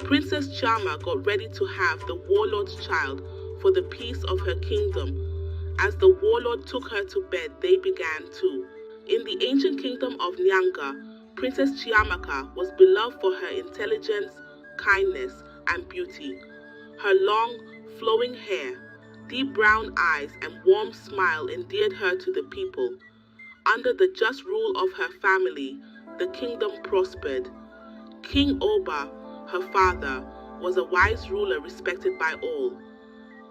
Princess Chiama got ready to have the warlord's child for the peace of her kingdom. As the warlord took her to bed, they began too. In the ancient kingdom of Nyanga, Princess Chiamaka was beloved for her intelligence, kindness, and beauty. Her long, flowing hair, deep brown eyes, and warm smile endeared her to the people. Under the just rule of her family, the kingdom prospered. King Oba, her father, was a wise ruler respected by all.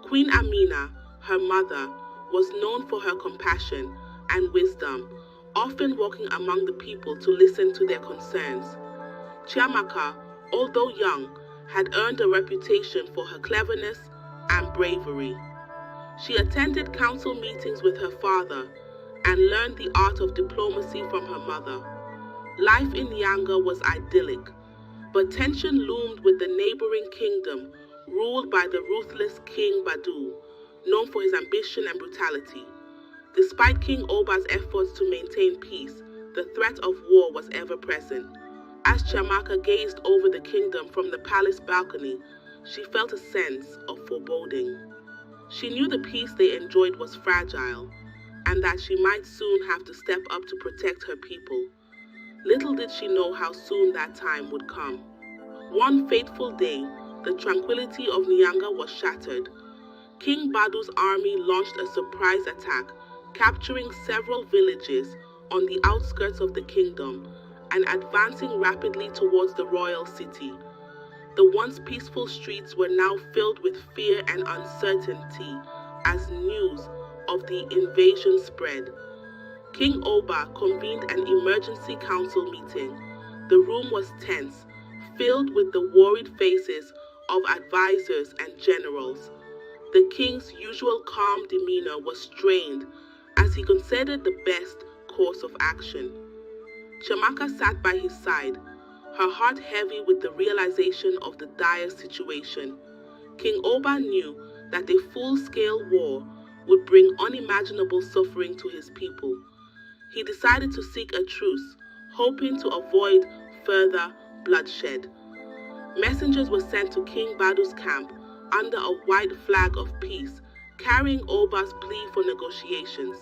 Queen Amina, her mother, was known for her compassion and wisdom, often walking among the people to listen to their concerns. Chiamaka, although young, had earned a reputation for her cleverness and bravery. She attended council meetings with her father and learned the art of diplomacy from her mother. Life in Nyanga was idyllic, but tension loomed with the neighboring kingdom ruled by the ruthless King Badu, known for his ambition and brutality. Despite King Oba's efforts to maintain peace, the threat of war was ever present. As Chiamaka gazed over the kingdom from the palace balcony, she felt a sense of foreboding. She knew the peace they enjoyed was fragile, and that she might soon have to step up to protect her people. Little did she know how soon that time would come. One fateful day, the tranquility of Nyanga was shattered. King Badu's army launched a surprise attack, capturing several villages on the outskirts of the kingdom and advancing rapidly towards the royal city. The once peaceful streets were now filled with fear and uncertainty as news of the invasion spread. King Oba convened an emergency council meeting. The room was tense, filled with the worried faces of advisors and generals. The king's usual calm demeanor was strained as he considered the best course of action. Chiamaka sat by his side, her heart heavy with the realization of the dire situation. King Oba knew that a full-scale war would bring unimaginable suffering to his people. He decided to seek a truce, hoping to avoid further bloodshed. Messengers were sent to King Badu's camp under a white flag of peace, carrying Oba's plea for negotiations.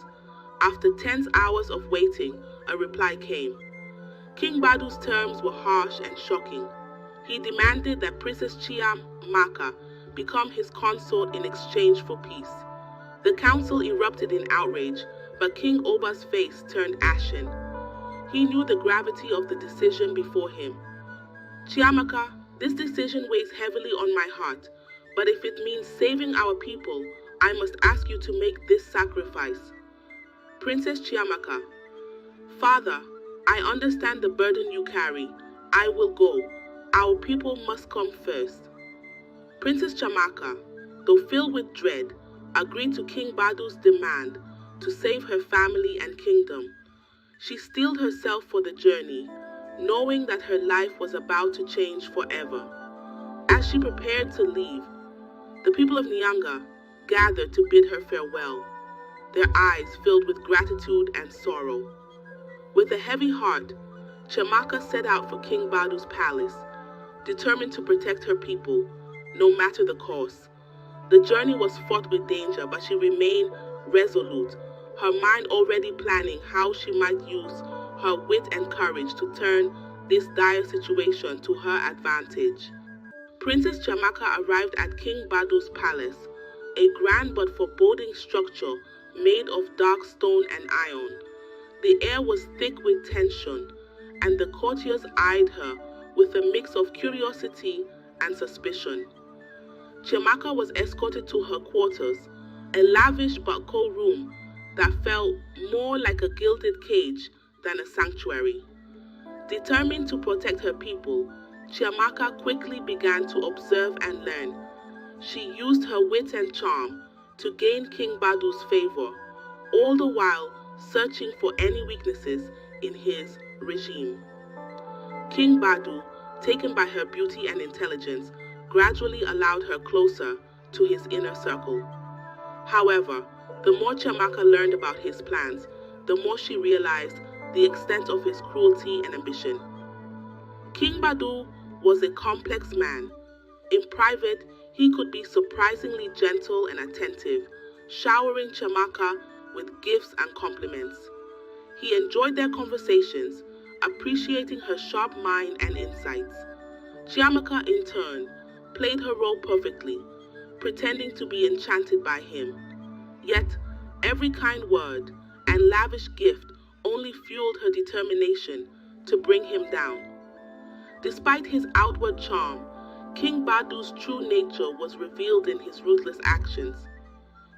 After 10 hours of waiting, a reply came. King Badu's terms were harsh and shocking. He demanded that Princess Chiamaka become his consort in exchange for peace. The council erupted in outrage, but King Oba's face turned ashen. He knew the gravity of the decision before him. Chiamaka, this decision weighs heavily on my heart, but if it means saving our people, I must ask you to make this sacrifice. Princess Chiamaka, Father, I understand the burden you carry. I will go. Our people must come first. Princess Chiamaka, though filled with dread, agreed to King Badu's demand to save her family and kingdom. She steeled herself for the journey, knowing that her life was about to change forever. As she prepared to leave, the people of Nyanga gathered to bid her farewell, their eyes filled with gratitude and sorrow. With a heavy heart, Chiamaka set out for King Badu's palace, determined to protect her people, no matter the cost. The journey was fraught with danger, but she remained resolute, her mind already planning how she might use her wit and courage to turn this dire situation to her advantage. Princess Chiamaka arrived at King Badu's palace, a grand but foreboding structure made of dark stone and iron. The air was thick with tension, and the courtiers eyed her with a mix of curiosity and suspicion. Chiamaka was escorted to her quarters, a lavish but cold room that felt more like a gilded cage than a sanctuary. Determined to protect her people, Chiamaka quickly began to observe and learn. She used her wit and charm to gain King Badu's favor, all the while searching for any weaknesses in his regime. King Badu, taken by her beauty and intelligence, gradually allowed her closer to his inner circle. However, the more Chiamaka learned about his plans, the more she realized the extent of his cruelty and ambition. King Badu was a complex man, In private, he could be surprisingly gentle and attentive, showering Chiamaka with gifts and compliments. He enjoyed their conversations, appreciating her sharp mind and insights. Chiamaka, in turn, played her role perfectly, pretending to be enchanted by him. Yet, every kind word and lavish gift only fueled her determination to bring him down. Despite his outward charm, King Badu's true nature was revealed in his ruthless actions.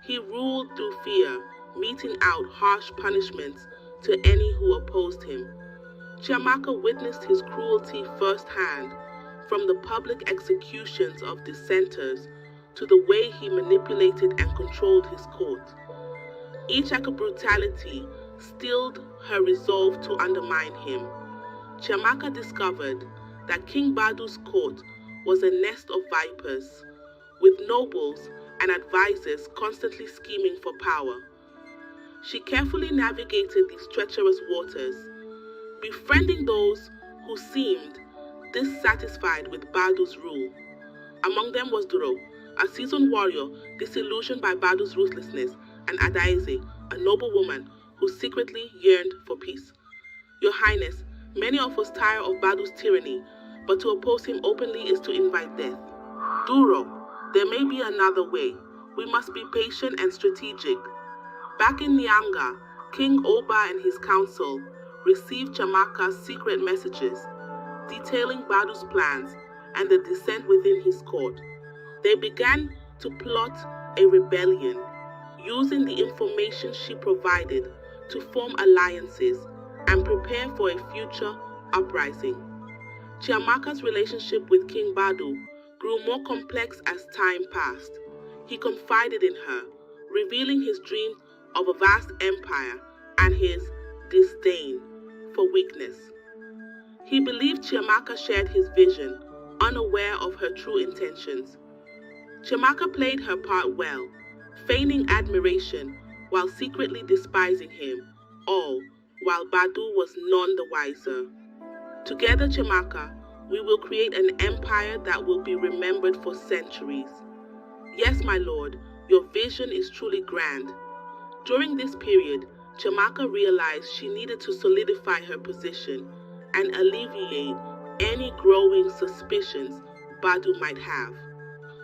He ruled through fear, meting out harsh punishments to any who opposed him. Chiamaka witnessed his cruelty firsthand, from the public executions of dissenters to the way he manipulated and controlled his court. Each act of brutality stilled her resolve to undermine him. Chiamaka discovered that King Badu's court was a nest of vipers, with nobles and advisors constantly scheming for power. She carefully navigated these treacherous waters, befriending those who seemed dissatisfied with Badu's rule. Among them was Duro, a seasoned warrior disillusioned by Badu's ruthlessness, and Adaeze, a noble woman who secretly yearned for peace. Your Highness, many of us tire of Badu's tyranny, but to oppose him openly is to invite death. Duro, there may be another way. We must be patient and strategic. Back in Nyanga, King Oba and his council received Chiamaka's secret messages, detailing Badu's plans and the dissent within his court. They began to plot a rebellion, using the information she provided to form alliances and prepare for a future uprising. Chiamaka's relationship with King Badu grew more complex as time passed. He confided in her, revealing his dream of a vast empire and his disdain for weakness. He believed Chiamaka shared his vision, unaware of her true intentions. Chiamaka played her part well, feigning admiration while secretly despising him, all while Badu was none the wiser. Together, Chiamaka, we will create an empire that will be remembered for centuries. Yes, my lord, your vision is truly grand. During this period, Chiamaka realized she needed to solidify her position and alleviate any growing suspicions Badu might have.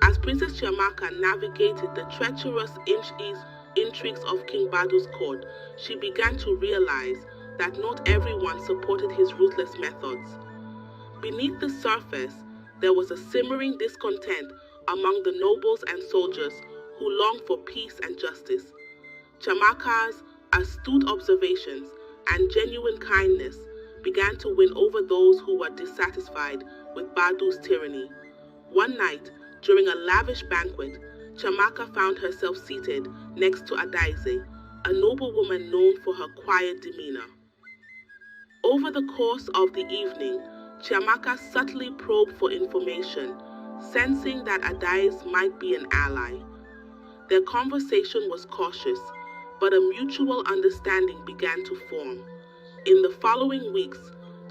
As Princess Chiamaka navigated the treacherous intrigues of King Badu's court, she began to realize that not everyone supported his ruthless methods. Beneath the surface, there was a simmering discontent among the nobles and soldiers who longed for peace and justice. Chiamaka's astute observations and genuine kindness began to win over those who were dissatisfied with Badu's tyranny. One night, during a lavish banquet, Chiamaka found herself seated next to Adaeze, a noble woman known for her quiet demeanor. Over the course of the evening, Chiamaka subtly probed for information, sensing that Adaeze might be an ally. Their conversation was cautious, but a mutual understanding began to form. In the following weeks,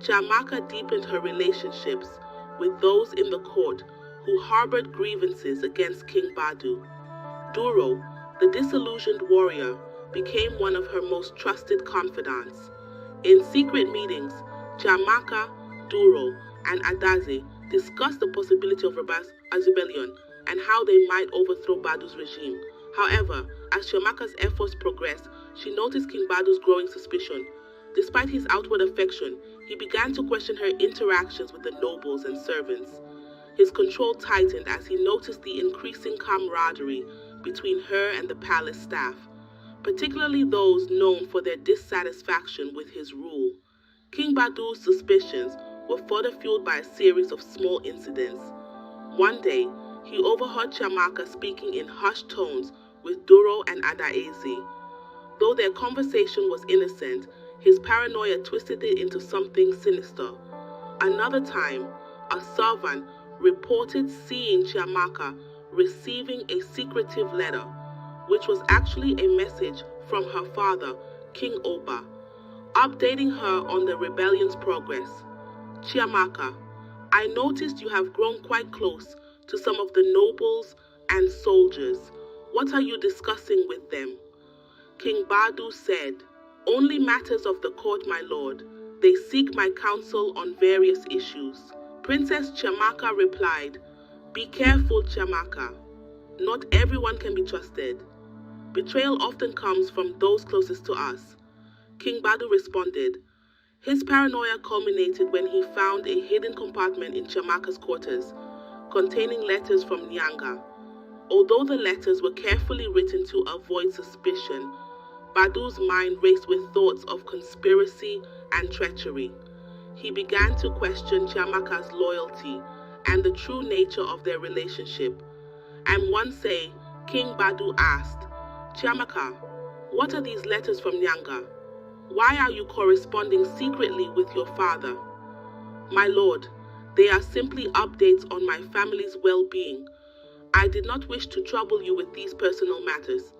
Chiamaka deepened her relationships with those in the court who harbored grievances against King Badu. Duro, the disillusioned warrior, became one of her most trusted confidants. In secret meetings, Chiamaka, Duro, and Adaeze discussed the possibility of Reby's rebellion and how they might overthrow Badu's regime. However, as Chiamaka's efforts progressed, she noticed King Badu's growing suspicion. Despite his outward affection, he began to question her interactions with the nobles and servants. His control tightened as he noticed the increasing camaraderie between her and the palace staff, particularly those known for their dissatisfaction with his rule. King Badu's suspicions were further fueled by a series of small incidents. One day, he overheard Chiamaka speaking in hushed tones with Duro and Adaeze. Though their conversation was innocent, his paranoia twisted it into something sinister. Another time, a servant reported seeing Chiamaka receiving a secretive letter, which was actually a message from her father, King Oba, updating her on the rebellion's progress. Chiamaka, I noticed you have grown quite close to some of the nobles and soldiers. "What are you discussing with them?" King Badu said, "Only matters of the court, my lord. They seek my counsel on various issues." Princess Chiamaka replied, "Be careful, Chiamaka. Not everyone can be trusted. Betrayal often comes from those closest to us." King Badu responded. His paranoia culminated when he found a hidden compartment in Chiamaka's quarters, containing letters from Nyanga. Although the letters were carefully written to avoid suspicion, Badu's mind raced with thoughts of conspiracy and treachery. He began to question Chiamaka's loyalty and the true nature of their relationship. And one day, King Badu asked, "Chiamaka, what are these letters from Nyanga? Why are you corresponding secretly with your father?" "My lord, they are simply updates on my family's well-being. I did not wish to trouble you with these personal matters."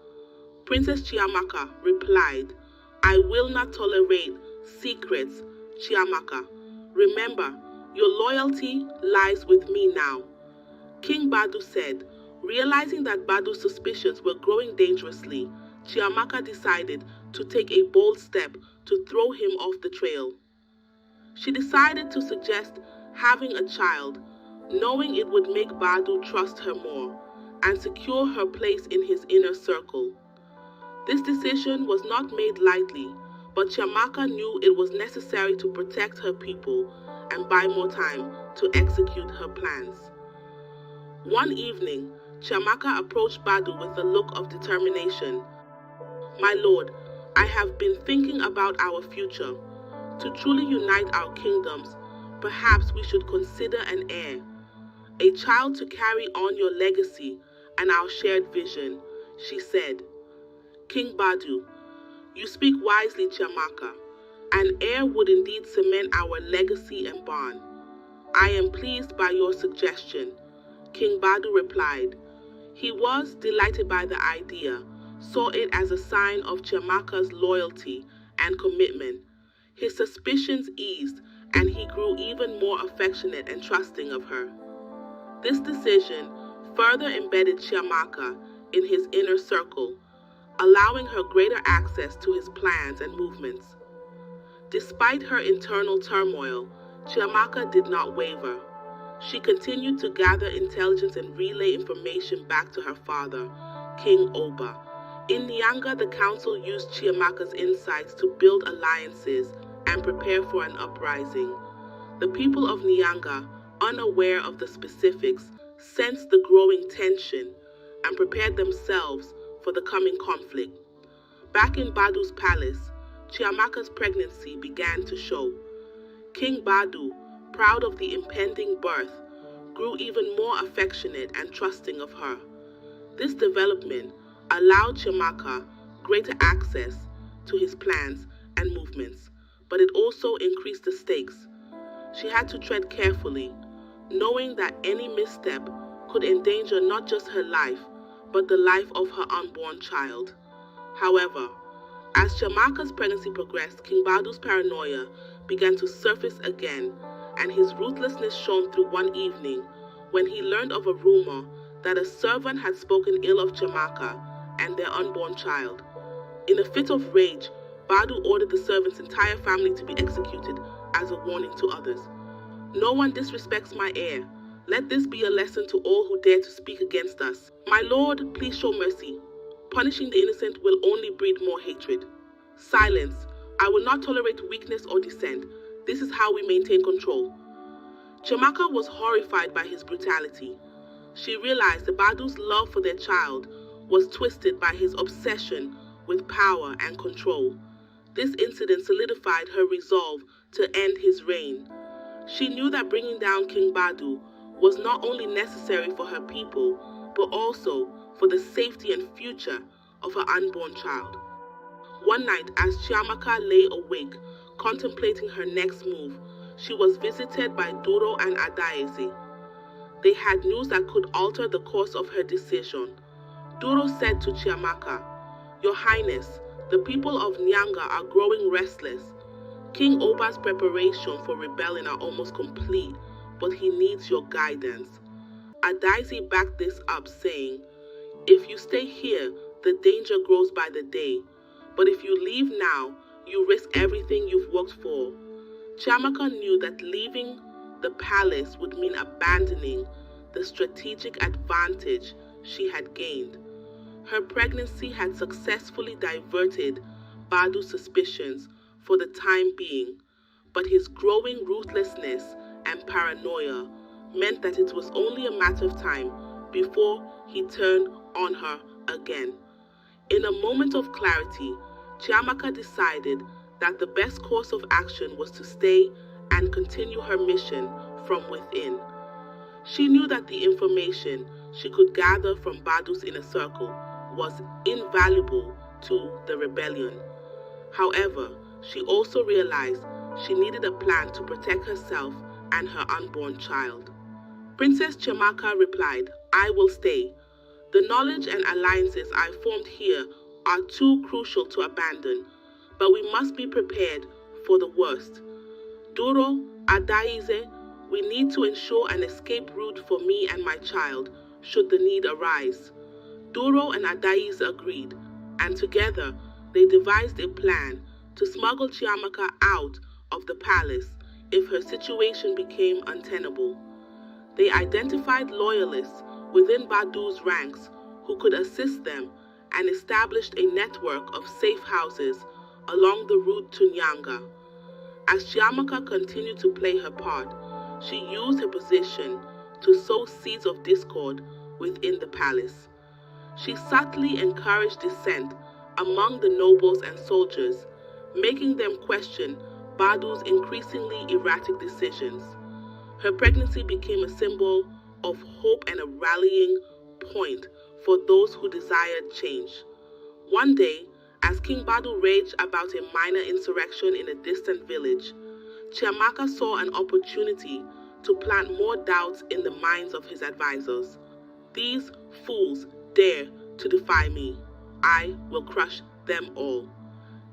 Princess Chiamaka replied, "I will not tolerate secrets, Chiamaka. Remember, your loyalty lies with me now." King Badu said, realizing that Badu's suspicions were growing dangerously, Chiamaka decided to take a bold step to throw him off the trail. She decided to suggest having a child, knowing it would make Badu trust her more and secure her place in his inner circle. This decision was not made lightly, but Chiamaka knew it was necessary to protect her people and buy more time to execute her plans. One evening, Chiamaka approached Badu with a look of determination. "My lord, I have been thinking about our future. To truly unite our kingdoms, perhaps we should consider an heir, a child to carry on your legacy and our shared vision," she said. King Badu, "You speak wisely, Chiamaka. An heir would indeed cement our legacy and bond. I am pleased by your suggestion," King Badu replied. He was delighted by the idea, saw it as a sign of Chiamaka's loyalty and commitment. His suspicions eased, and he grew even more affectionate and trusting of her. This decision further embedded Chiamaka in his inner circle, allowing her greater access to his plans and movements. Despite her internal turmoil, Chiamaka did not waver. She continued to gather intelligence and relay information back to her father, King Oba. In Nyanga, the council used Chiamaka's insights to build alliances and prepare for an uprising. The people of Nyanga, unaware of the specifics, sensed the growing tension and prepared themselves for the coming conflict. Back in Badu's palace, Chiamaka's pregnancy began to show. King Badu, proud of the impending birth, grew even more affectionate and trusting of her. This development allowed Chiamaka greater access to his plans and movements, but it also increased the stakes. She had to tread carefully, knowing that any misstep could endanger not just her life, but the life of her unborn child. However, as Chiamaka's pregnancy progressed, King Badu's paranoia began to surface again, and his ruthlessness shone through one evening when he learned of a rumor that a servant had spoken ill of Chiamaka and their unborn child. In a fit of rage, Badu ordered the servant's entire family to be executed as a warning to others. "No one disrespects my heir. Let this be a lesson to all who dare to speak against us. My lord, please show mercy. Punishing the innocent will only breed more hatred." "Silence. I will not tolerate weakness or dissent. This is how we maintain control." Chiamaka was horrified by his brutality. She realized that Badu's love for their child was twisted by his obsession with power and control. This incident solidified her resolve to end his reign. She knew that bringing down King Badu was not only necessary for her people, but also for the safety and future of her unborn child. One night, as Chiamaka lay awake, contemplating her next move, she was visited by Duro and Adaeze. They had news that could alter the course of her decision. Duro said to Chiamaka, "Your Highness, the people of Nyanga are growing restless. King Oba's preparations for rebellion are almost complete, but he needs your guidance." Adaisi backed this up, saying, "If you stay here, the danger grows by the day. But if you leave now, you risk everything you've worked for." Chiamaka knew that leaving the palace would mean abandoning the strategic advantage she had gained. Her pregnancy had successfully diverted Badu's suspicions for the time being, but his growing ruthlessness and paranoia meant that it was only a matter of time before he turned on her again. In a moment of clarity, Chiamaka decided that the best course of action was to stay and continue her mission from within. She knew that the information she could gather from Badu's inner circle was invaluable to the rebellion. However, she also realized she needed a plan to protect herself and her unborn child. Princess Chiamaka replied, "I will stay. The knowledge and alliances I formed here are too crucial to abandon, but we must be prepared for the worst. Duro, Adaize, we need to ensure an escape route for me and my child, should the need arise." Duro and Adaize agreed, and together they devised a plan to smuggle Chiamaka out of the palace if her situation became untenable. They identified loyalists within Badu's ranks who could assist them and established a network of safe houses along the route to Nyanga. As Chiamaka continued to play her part, she used her position to sow seeds of discord within the palace. She subtly encouraged dissent among the nobles and soldiers, making them question Badu's increasingly erratic decisions. Her pregnancy became a symbol of hope and a rallying point for those who desired change. One day, as King Badu raged about a minor insurrection in a distant village, Chiamaka saw an opportunity to plant more doubts in the minds of his advisors. "These fools dare to defy me. I will crush them all,"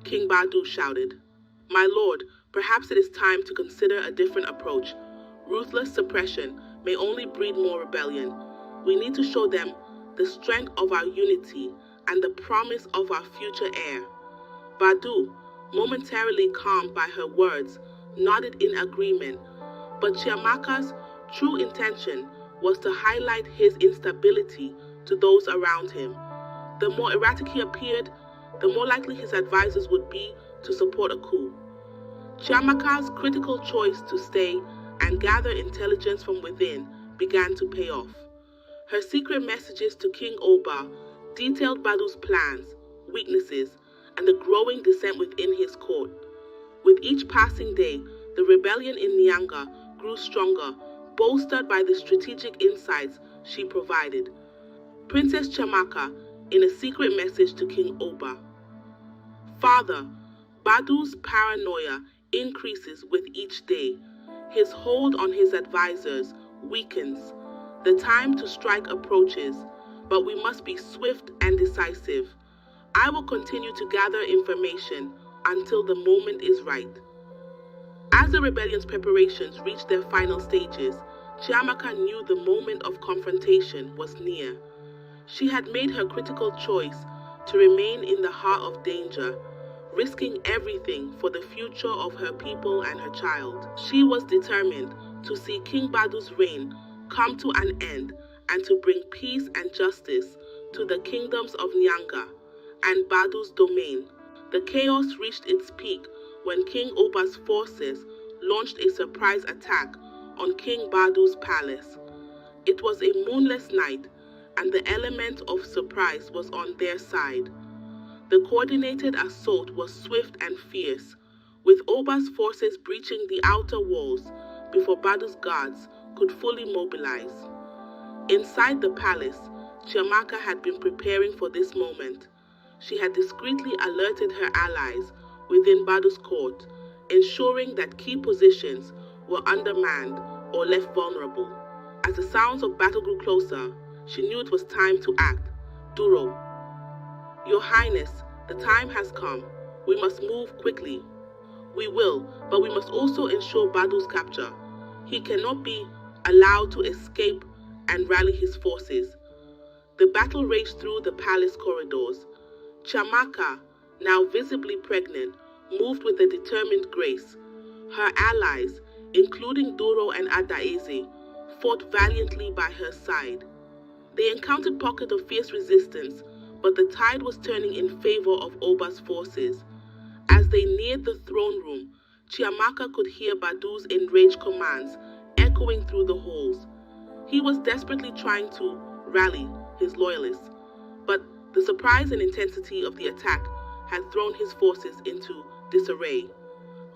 King Badu shouted. "My lord, perhaps it is time to consider a different approach. Ruthless suppression may only breed more rebellion. We need to show them the strength of our unity and the promise of our future heir." Badu, momentarily calmed by her words, nodded in agreement, but Chiamaka's true intention was to highlight his instability to those around him. The more erratic he appeared, the more likely his advisors would be to support a coup. Chiamaka's critical choice to stay and gather intelligence from within began to pay off. Her secret messages to King Oba detailed Badu's plans, weaknesses, and the growing dissent within his court. With each passing day, the rebellion in Nyanga grew stronger, bolstered by the strategic insights she provided. Princess Chiamaka, in a secret message to King Oba: "Father, Badu's paranoia increases with each day. His hold on his advisors weakens. The time to strike approaches, but we must be swift and decisive. I will continue to gather information until the moment is right." As the rebellion's preparations reached their final stages, Chiamaka knew the moment of confrontation was near. She had made her critical choice to remain in the heart of danger, risking everything for the future of her people and her child. She was determined to see King Badu's reign come to an end and to bring peace and justice to the kingdoms of Nyanga and Badu's domain. The chaos reached its peak when King Oba's forces launched a surprise attack on King Badu's palace. It was a moonless night, and the element of surprise was on their side. The coordinated assault was swift and fierce, with Oba's forces breaching the outer walls before Badu's guards could fully mobilize. Inside the palace, Chiamaka had been preparing for this moment. She had discreetly alerted her allies within Badu's court, ensuring that key positions were undermanned or left vulnerable. As the sounds of battle grew closer, she knew it was time to act. "Duro, Your Highness, the time has come. We must move quickly." "We will, but we must also ensure Badu's capture. He cannot be allowed to escape and rally his forces. The battle raged through the palace corridors. Chiama, now visibly pregnant, moved with a determined grace. Her allies, including Duro and Adaeze, fought valiantly by her side. They encountered pockets of fierce resistance, but the tide was turning in favor of Oba's forces. As they neared the throne room, Chiama could hear Badu's enraged commands echoing through the halls. He was desperately trying to rally his loyalists, but the surprise and intensity of the attack had thrown his forces into disarray.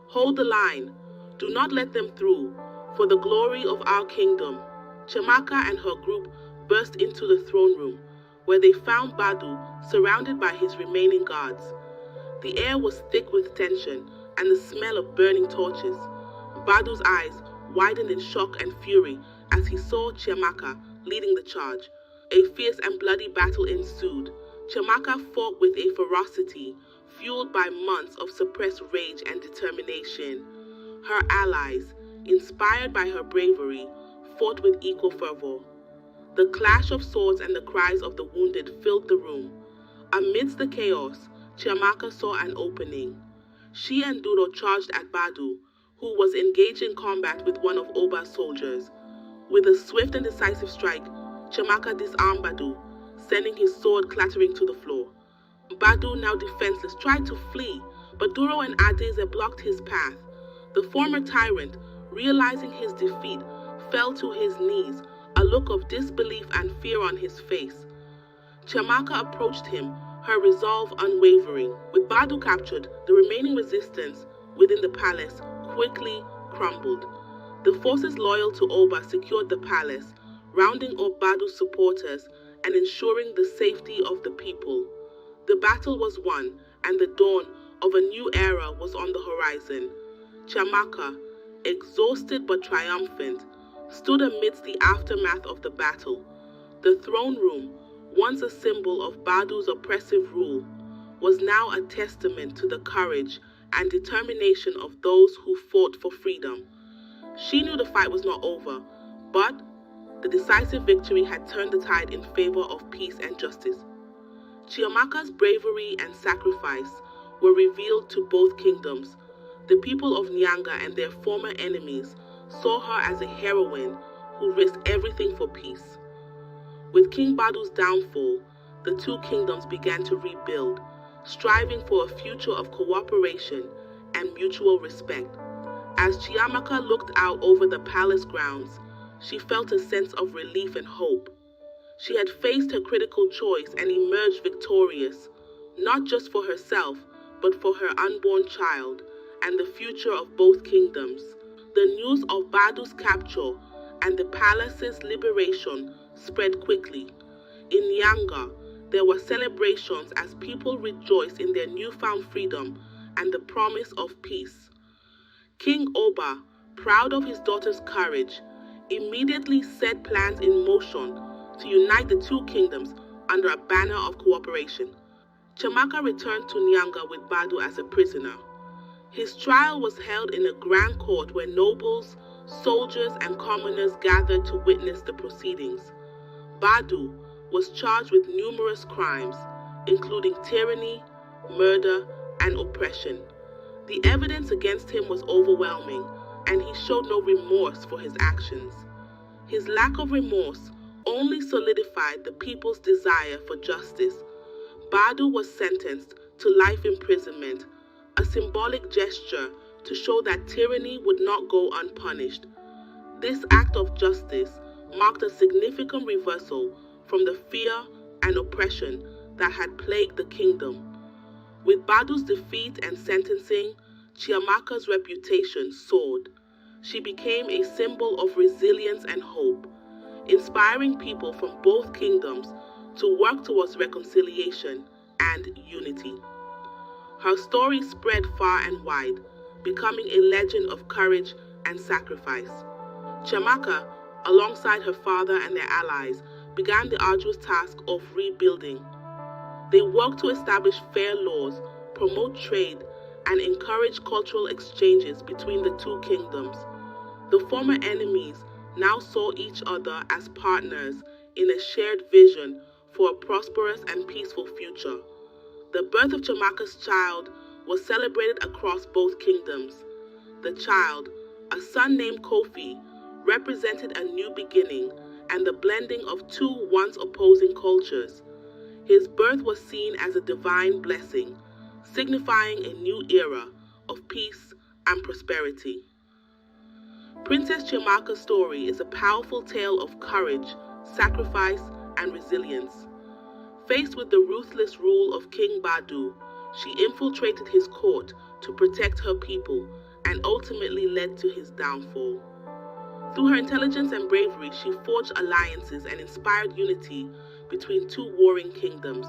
"Hold the line. Do not let them through. For the glory of our kingdom." Chiama and her group burst into the throne room, where they found Badu surrounded by his remaining guards. The air was thick with tension and the smell of burning torches. Badu's eyes widened in shock and fury as he saw Chiama leading the charge. A fierce and bloody battle ensued. Chiama fought with a ferocity fueled by months of suppressed rage and determination. Her allies, inspired by her bravery, fought with equal fervor. The clash of swords and the cries of the wounded filled the room. Amidst the chaos, Chiama saw an opening. She and Duro charged at Badu, who was engaged in combat with one of Oba's soldiers. With a swift and decisive strike, Chiama disarmed Badu, sending his sword clattering to the floor. Badu, now defenseless, tried to flee, but Duro and Adaeze blocked his path. The former tyrant, realizing his defeat, fell to his knees, a look of disbelief and fear on his face. Chiama approached him, her resolve unwavering. With Badu captured, the remaining resistance within the palace quickly crumbled. The forces loyal to Oba secured the palace, rounding up Badu's supporters and ensuring the safety of the people. The battle was won, and the dawn of a new era was on the horizon. Chiama, exhausted but triumphant, stood amidst the aftermath of the battle. The throne room, once a symbol of Badu's oppressive rule, was now a testament to the courage and determination of those who fought for freedom. She knew the fight was not over, but the decisive victory had turned the tide in favor of peace and justice. Chiama's bravery and sacrifice were revealed to both kingdoms. The people of Nyanga and their former enemies saw her as a heroine who risked everything for peace. With King Badu's downfall, the two kingdoms began to rebuild, striving for a future of cooperation and mutual respect. As Chiama looked out over the palace grounds, she felt a sense of relief and hope. She had faced her critical choice and emerged victorious, not just for herself, but for her unborn child and the future of both kingdoms. The news of Badu's capture and the palace's liberation spread quickly. In Nyanga, there were celebrations as people rejoiced in their newfound freedom and the promise of peace. King Oba, proud of his daughter's courage, immediately set plans in motion to unite the two kingdoms under a banner of cooperation. Chiama returned to Nyanga with Badu as a prisoner. His trial was held in a grand court where nobles, soldiers, and commoners gathered to witness the proceedings. Badu was charged with numerous crimes, including tyranny, murder, and oppression. The evidence against him was overwhelming, and he showed no remorse for his actions. His lack of remorse only solidified the people's desire for justice. Badu was sentenced to life imprisonment, a symbolic gesture to show that tyranny would not go unpunished. This act of justice marked a significant reversal from the fear and oppression that had plagued the kingdom. With Badu's defeat and sentencing, Chiama's reputation soared. She became a symbol of resilience and hope, inspiring people from both kingdoms to work towards reconciliation and unity. Her story spread far and wide, becoming a legend of courage and sacrifice. Chiama, alongside her father and their allies, began the arduous task of rebuilding. They worked to establish fair laws, promote trade, and encourage cultural exchanges between the two kingdoms. The former enemies now saw each other as partners in a shared vision for a prosperous and peaceful future. The birth of Chiama's child was celebrated across both kingdoms. The child, a son named Kofi, represented a new beginning and the blending of two once opposing cultures. His birth was seen as a divine blessing, signifying a new era of peace and prosperity. Princess Chiama's story is a powerful tale of courage, sacrifice, and resilience. Faced with the ruthless rule of King Badu, she infiltrated his court to protect her people and ultimately led to his downfall. Through her intelligence and bravery, she forged alliances and inspired unity between two warring kingdoms.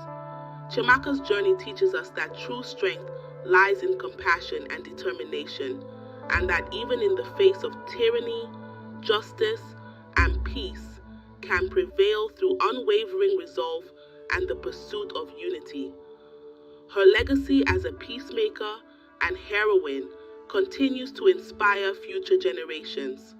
Chiama's journey teaches us that true strength lies in compassion and determination, and that even in the face of tyranny, justice, and peace can prevail through unwavering resolve and the pursuit of unity. Her legacy as a peacemaker and heroine continues to inspire future generations.